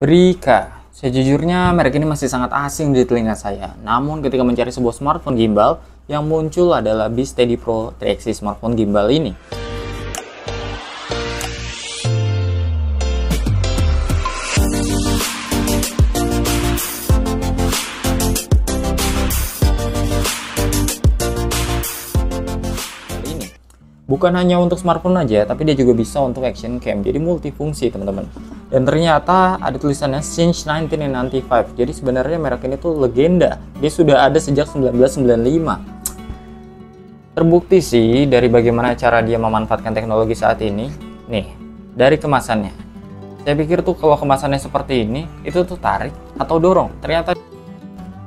Brika. Sejujurnya merek ini masih sangat asing di telinga saya. Namun ketika mencari sebuah smartphone gimbal, yang muncul adalah B-Steady Pro 3XE smartphone gimbal ini. Bukan hanya untuk smartphone aja, tapi dia juga bisa untuk action cam. Jadi multifungsi, teman-teman. Dan ternyata ada tulisannya since 1995. Jadi sebenarnya merek ini tuh legenda. Dia sudah ada sejak 1995. Terbukti sih dari bagaimana cara dia memanfaatkan teknologi saat ini. Nih, dari kemasannya. Saya pikir tuh kalau kemasannya seperti ini, itu tuh tarik atau dorong. Ternyata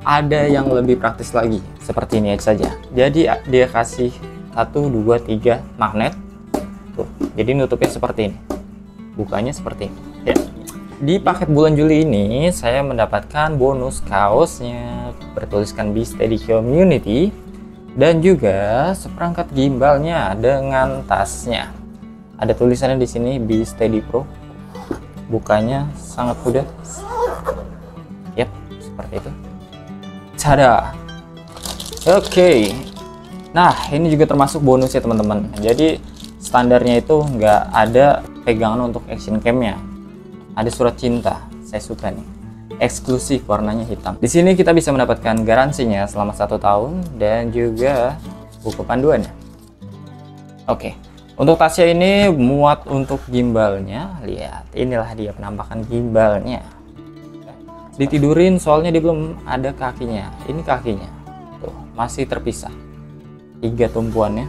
ada yang lebih praktis lagi. Seperti ini saja. Jadi dia kasih 1, 2, 3 magnet tuh, jadi nutupnya seperti ini, bukanya seperti ini ya. Di paket bulan Juli ini saya mendapatkan bonus kaosnya bertuliskan B-Steady Community dan juga seperangkat gimbalnya dengan tasnya. Ada tulisannya di sini B-Steady Pro, bukanya sangat mudah. Yap, seperti itu. Tada. Oke. Nah, ini juga termasuk bonus ya teman-teman. Jadi standarnya itu nggak ada pegangan untuk action cam-nya. Ada surat cinta, saya suka nih. Eksklusif, warnanya hitam. Di sini kita bisa mendapatkan garansinya selama 1 tahun dan juga buku panduannya. Oke, untuk tasnya ini muat untuk gimbalnya. Lihat, inilah dia penampakan gimbalnya. Ditidurin soalnya dia belum ada kakinya. Ini kakinya, tuh masih terpisah. 3 tumpuannya,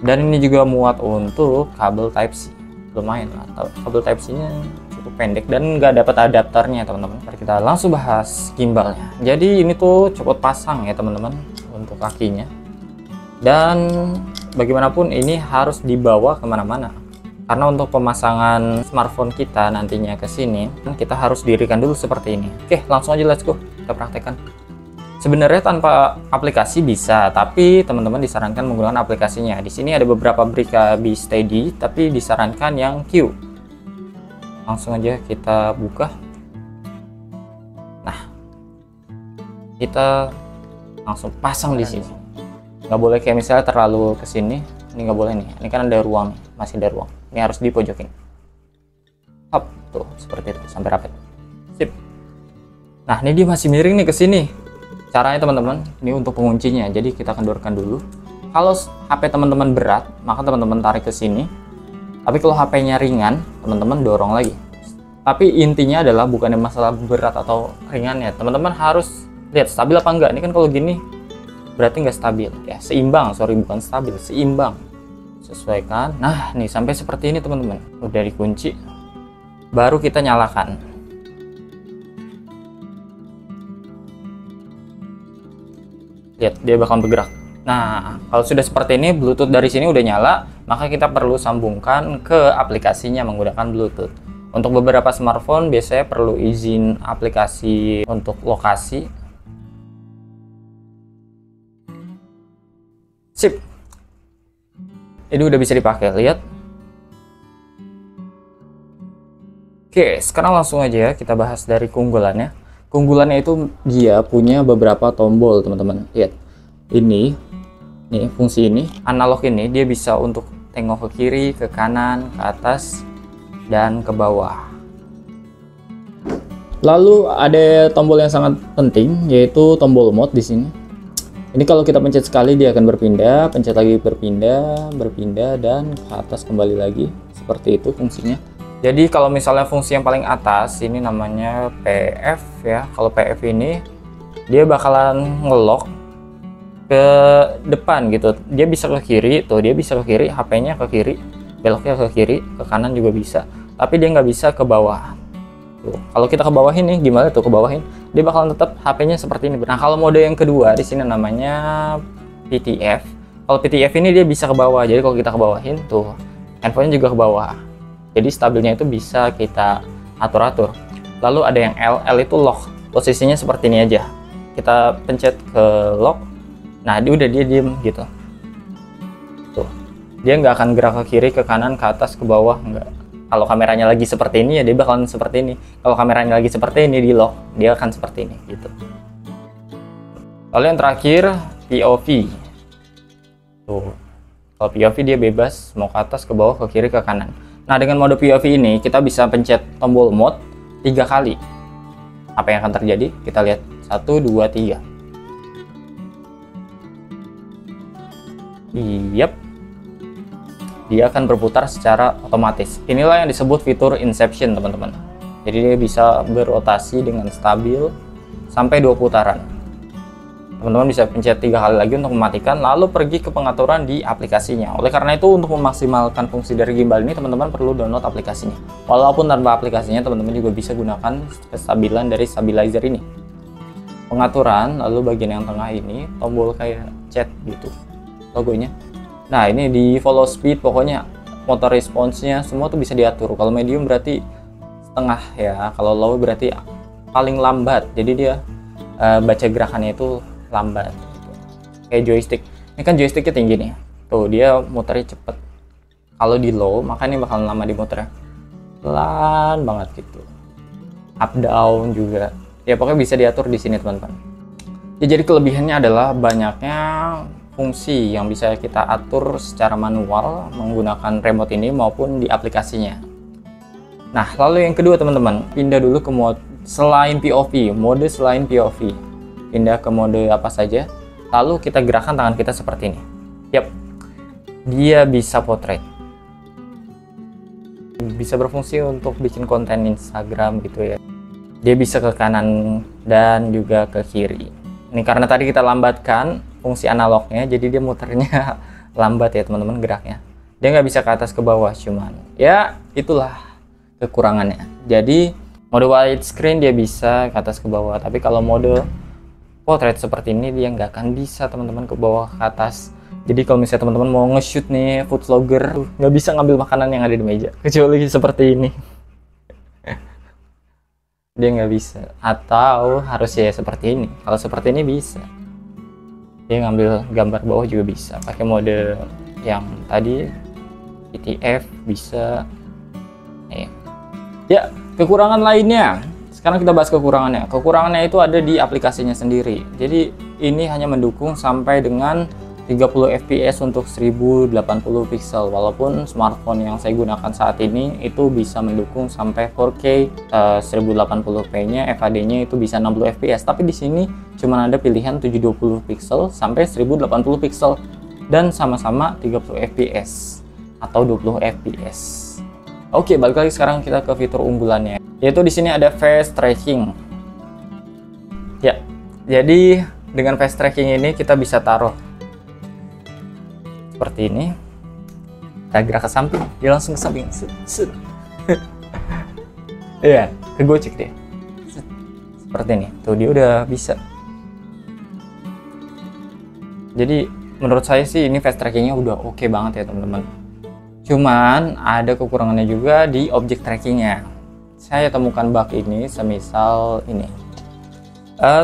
dan ini juga muat untuk kabel Type-C. Lumayan lah, kabel Type-C nya cukup pendek dan nggak dapat adapternya teman-teman. Kita langsung bahas gimbalnya. Jadi ini tuh copot pasang ya teman-teman untuk kakinya, dan bagaimanapun ini harus dibawa kemana-mana karena untuk pemasangan smartphone kita nantinya ke sini kita harus dirikan dulu seperti ini. Oke, langsung aja, let's go, kita praktekkan. Sebenarnya tanpa aplikasi bisa, tapi teman-teman disarankan menggunakan aplikasinya. Di sini ada beberapa Brika B-Steady, tapi disarankan yang Q. Langsung aja kita buka. Nah, kita langsung pasang di sini. Nggak boleh kayak misalnya terlalu ke sini. Ini nggak boleh nih. Ini kan ada ruang, masih ada ruang. Ini harus dipojokin. Hop, tuh seperti itu sampai rapet. Sip. Nah, ini dia masih miring nih ke sini. Caranya teman-teman, ini untuk penguncinya. Jadi kita kendorkan dulu. Kalau HP teman-teman berat, maka teman-teman tarik ke sini. Tapi kalau HP-nya ringan, teman-teman dorong lagi. Tapi intinya adalah bukan masalah berat atau ringannya. Teman-teman harus lihat stabil apa enggak. Ini kan kalau gini berarti nggak stabil. Ya, seimbang, sorry bukan stabil, seimbang. Sesuaikan. Nah, nih sampai seperti ini teman-teman. Udah dikunci. Baru kita nyalakan. Lihat, dia bakal bergerak. Nah, kalau sudah seperti ini, Bluetooth dari sini udah nyala, maka kita perlu sambungkan ke aplikasinya menggunakan Bluetooth. Untuk beberapa smartphone biasanya perlu izin aplikasi untuk lokasi. Sip. Ini udah bisa dipakai, lihat. Oke, sekarang langsung aja kita bahas dari keunggulannya. Keunggulannya itu dia punya beberapa tombol teman-teman. Lihat, ini nih fungsi ini analog ini dia bisa untuk tengok ke kiri, ke kanan, ke atas, dan ke bawah. Lalu ada tombol yang sangat penting yaitu tombol mode di sini. Ini kalau kita pencet sekali dia akan berpindah, pencet lagi berpindah, dan ke atas kembali lagi. Seperti itu fungsinya. Jadi kalau misalnya fungsi yang paling atas ini namanya PF ya. Kalau PF ini dia bakalan ngelok ke depan gitu. Dia bisa ke kiri, tuh dia bisa ke kiri, HP-nya ke kiri, beloknya ke kiri, ke kanan juga bisa. Tapi dia nggak bisa ke bawah. Tuh, kalau kita ke bawah ini gimana tuh ke bawahin? Dia bakalan tetap HP-nya seperti ini. Nah, kalau mode yang kedua di sini namanya PTF. Kalau PTF ini dia bisa ke bawah. Jadi kalau kita ke bawahin tuh handphonenya juga ke bawah. Jadi stabilnya itu bisa kita atur-atur. Lalu ada yang L, L itu lock. Posisinya seperti ini aja. Kita pencet ke lock. Nah, dia diem gitu. Tuh. Dia nggak akan gerak ke kiri, ke kanan, ke atas, ke bawah, nggak. Kalau kameranya lagi seperti ini ya dia bakalan seperti ini. Kalau kameranya lagi seperti ini di lock, dia akan seperti ini gitu. Lalu yang terakhir POV. Tuh. Kalau POV dia bebas mau ke atas, ke bawah, ke kiri, ke kanan. Nah, dengan mode POV ini kita bisa pencet tombol mode 3 kali. Apa yang akan terjadi? Kita lihat 1, 2, 3. Yap. Dia akan berputar secara otomatis. Inilah yang disebut fitur Inception, teman-teman. Jadi dia bisa berotasi dengan stabil sampai 2 putaran. Teman-teman bisa pencet 3 kali lagi untuk mematikan, lalu pergi ke pengaturan di aplikasinya. Oleh karena itu, untuk memaksimalkan fungsi dari gimbal ini, teman-teman perlu download aplikasinya. Walaupun tanpa aplikasinya, teman-teman juga bisa gunakan kestabilan dari stabilizer ini. Pengaturan, lalu bagian yang tengah ini, tombol kayak chat gitu, logonya. Nah, ini di follow speed, pokoknya motor response-nya semua tuh bisa diatur. Kalau medium berarti setengah ya, kalau low berarti paling lambat. Jadi dia baca gerakannya itu lambat gitu. Kayak joystick. Ini kan joysticknya tinggi nih. Tuh, dia muternya cepet. Kalau di low, maka ini bakalan lama dimuternya. Pelan banget gitu. Up down juga. Ya pokoknya bisa diatur di sini, teman-teman. Ya, jadi kelebihannya adalah banyaknya fungsi yang bisa kita atur secara manual menggunakan remote ini maupun di aplikasinya. Nah, lalu yang kedua, teman-teman, pindah dulu ke mode selain POV, mode selain POV. Pindah ke mode apa saja, lalu kita gerakkan tangan kita seperti ini. Yap, dia bisa potret. Bisa berfungsi untuk bikin konten Instagram gitu ya. Dia bisa ke kanan dan juga ke kiri. Ini karena tadi kita lambatkan fungsi analognya, jadi dia muternya lambat ya teman-teman geraknya. Dia nggak bisa ke atas ke bawah, cuman ya itulah kekurangannya. Jadi mode widescreen dia bisa ke atas ke bawah, tapi kalau mode portrait seperti ini dia nggak akan bisa teman-teman ke bawah ke atas. Jadi kalau misalnya teman-teman mau nge-shoot nih food vlogger, nggak bisa ngambil makanan yang ada di meja, kecuali seperti ini. Dia nggak bisa, atau harus ya seperti ini. Kalau seperti ini bisa, dia ngambil gambar bawah juga bisa pakai mode yang tadi ETF bisa ya. Kekurangan lainnya, sekarang kita bahas kekurangannya itu ada di aplikasinya sendiri. Jadi ini hanya mendukung sampai dengan 30 fps untuk 1080 pixel, walaupun smartphone yang saya gunakan saat ini itu bisa mendukung sampai 4K 1080p nya, FHD-nya itu bisa 60 fps. Tapi di sini cuma ada pilihan 720 pixel sampai 1080 pixel dan sama-sama 30 fps atau 20 fps. Oke, balik lagi sekarang kita ke fitur unggulannya, yaitu di sini ada face tracking. Ya, jadi dengan face tracking ini kita bisa taruh seperti ini, kita gerak ke samping, dia langsung ke samping, iya, kegocek dia, seperti ini, tuh dia udah bisa. Jadi menurut saya sih ini face trackingnya udah oke banget ya teman-teman. Cuman ada kekurangannya juga di objek trackingnya. Saya temukan bug ini, semisal ini.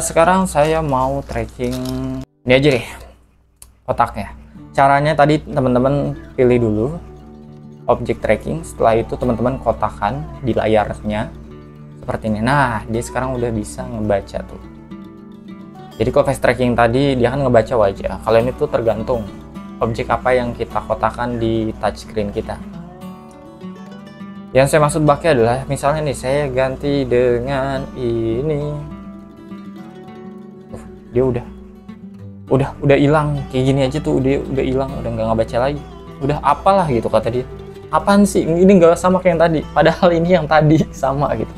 Sekarang saya mau tracking ini aja deh, kotaknya. Caranya tadi teman-teman pilih dulu objek tracking, setelah itu teman-teman kotakkan di layarnya seperti ini. Nah, dia sekarang udah bisa ngebaca tuh. Jadi kalau face tracking tadi dia kan ngebaca wajah, kalau ini tuh tergantung objek apa yang kita kotakkan di touchscreen kita. Yang saya maksud bugnya adalah misalnya nih saya ganti dengan ini, dia udah hilang kayak gini aja tuh, dia udah hilang, udah nggak ngebaca lagi, udah apalah gitu kata dia, apaan sih ini nggak sama kayak yang tadi, padahal ini yang tadi sama gitu.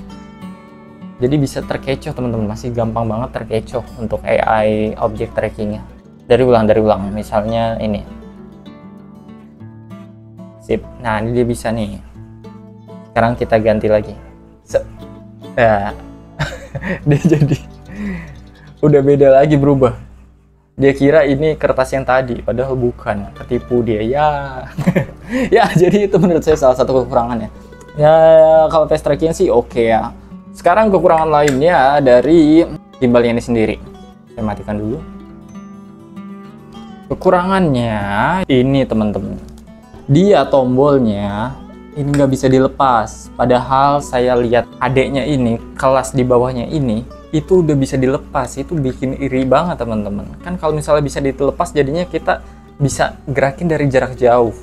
Jadi bisa terkecoh teman-teman, masih gampang banget terkecoh untuk AI object trackingnya. Dari ulang misalnya ini sip, nah ini dia bisa nih. Sekarang kita ganti lagi, nah dia jadi udah beda lagi, berubah. Dia kira ini kertas yang tadi, padahal bukan, ketipu dia ya. Ya, jadi itu menurut saya salah satu kekurangannya. Ya, kalau face tracking sih oke ya. Sekarang kekurangan lainnya dari gimbalnya ini sendiri. Saya matikan dulu. Kekurangannya ini teman-teman. Dia tombolnya ini nggak bisa dilepas. Padahal saya lihat adeknya ini, kelas di bawahnya ini, itu udah bisa dilepas. Itu bikin iri banget teman-teman. Kan kalau misalnya bisa dilepas, jadinya kita bisa gerakin dari jarak jauh.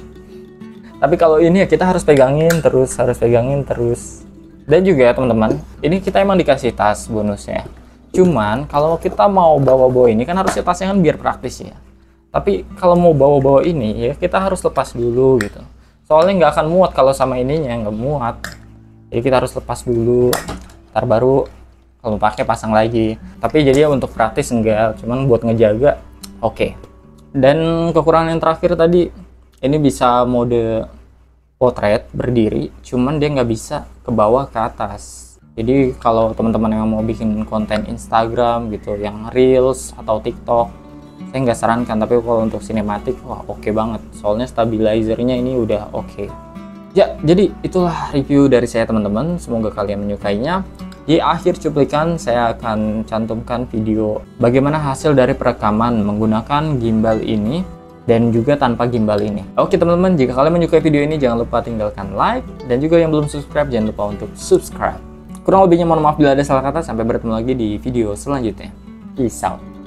Tapi kalau ini ya kita harus pegangin terus, Dan juga teman-teman, ini kita emang dikasih tas bonusnya. Cuman kalau kita mau bawa-bawa ini kan harusnya tasnya kan biar praktis ya. Tapi kalau mau bawa-bawa ini ya kita harus lepas dulu gitu. Soalnya nggak akan muat kalau sama ininya, nggak muat. Jadi kita harus lepas dulu, ntar baru kalau pakai pasang lagi. Tapi jadi ya untuk praktis enggak, cuman buat ngejaga oke. Dan kekurangan yang terakhir tadi, ini bisa mode potret berdiri, cuman dia nggak bisa ke bawah ke atas. Jadi kalau teman-teman yang mau bikin konten Instagram gitu, yang Reels atau TikTok, saya nggak sarankan. Tapi kalau untuk sinematik, wah oke banget. Soalnya stabilizernya ini udah oke. Ya, jadi itulah review dari saya teman-teman. Semoga kalian menyukainya. Di akhir cuplikan saya akan cantumkan video bagaimana hasil dari perekaman menggunakan gimbal ini dan juga tanpa gimbal ini. Oke teman-teman, jika kalian menyukai video ini jangan lupa tinggalkan like, dan juga yang belum subscribe jangan lupa untuk subscribe. Kurang lebihnya mohon maaf bila ada salah kata. Sampai bertemu lagi di video selanjutnya. Peace out.